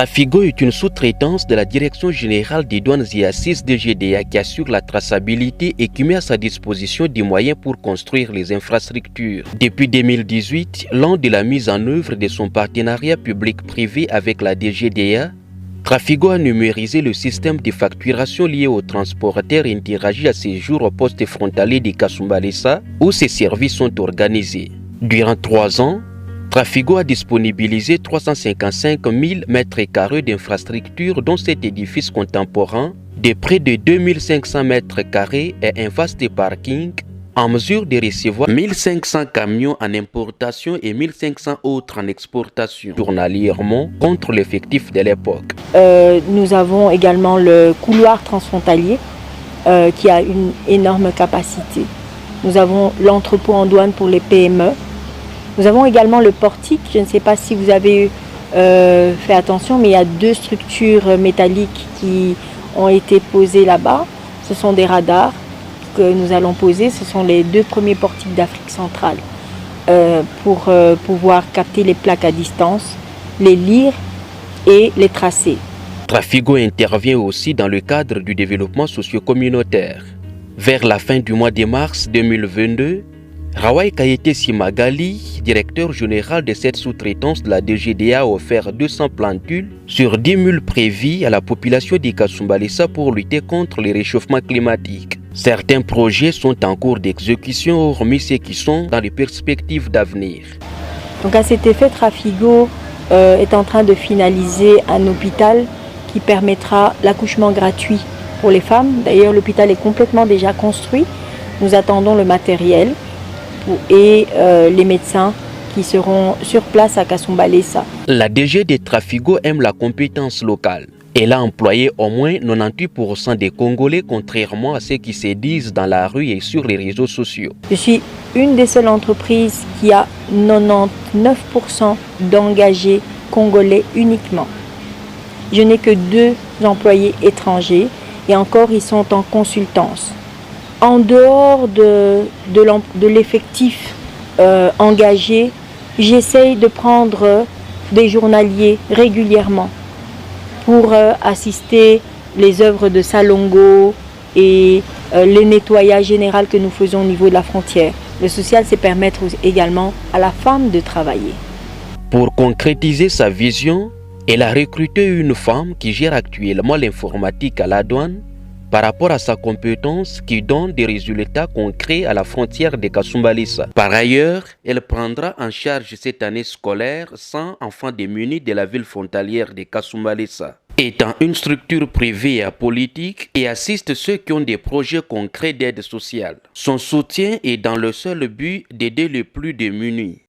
Trafigo est une sous-traitance de la Direction générale des douanes et assises DGDA qui assure la traçabilité et qui met à sa disposition des moyens pour construire les infrastructures. Depuis 2018, lors de la mise en œuvre de son partenariat public-privé avec la DGDA, Trafigo a numérisé le système de facturation lié aux transporteurs interagis à ces jours au poste frontalier de Kasumbalesa où ces services sont organisés. Durant 3 ans, Trafigo a disponibilisé 355 000 m² d'infrastructures dont cet édifice contemporain de près de 2500 m² et un vaste parking en mesure de recevoir 1500 camions en importation et 1500 autres en exportation journalièrement contre l'effectif de l'époque. Nous avons également le couloir transfrontalier qui a une énorme capacité. Nous avons l'entrepôt en douane pour les PME. Nous avons également le portique. Je ne sais pas si vous avez fait attention, mais il y a 2 structures métalliques qui ont été posées là-bas. Ce sont des radars que nous allons poser. Ce sont les 2 premiers portiques d'Afrique centrale pour pouvoir capter les plaques à distance, les lire et les tracer. Trafigo intervient aussi dans le cadre du développement socio-communautaire. Vers la fin du mois de mars 2022, Rawai Kayete Simagali, directeur général de cette sous-traitance de la DGDA, a offert 200 plantules sur 10 000 prévis à la population de Kasumbalesa pour lutter contre le réchauffement climatique. Certains projets sont en cours d'exécution, hormis ceux qui sont dans les perspectives d'avenir. Donc à cet effet, Trafigo est en train de finaliser un hôpital qui permettra l'accouchement gratuit pour les femmes. D'ailleurs, l'hôpital est complètement déjà construit. Nous attendons le matériel et les médecins qui seront sur place à Kasumbalesa. La DG de Trafigo aime la compétence locale. Elle a employé au moins 98% des Congolais, contrairement à ceux qui se disent dans la rue et sur les réseaux sociaux. Je suis une des seules entreprises qui a 99% d'engagés congolais uniquement. Je n'ai que 2 employés étrangers et encore ils sont en consultance. En dehors de l'effectif engagé, j'essaye de prendre des journaliers régulièrement pour assister les œuvres de Salongo et les nettoyages généraux que nous faisons au niveau de la frontière. Le social, c'est permettre également à la femme de travailler. Pour concrétiser sa vision, elle a recruté une femme qui gère actuellement l'informatique à la douane par rapport à sa compétence qui donne des résultats concrets à la frontière de Kasumbalesa. Par ailleurs, elle prendra en charge cette année scolaire 100 enfants démunis de la ville frontalière de Kasumbalesa. Étant une structure privée et apolitique et assiste ceux qui ont des projets concrets d'aide sociale. Son soutien est dans le seul but d'aider les plus démunis.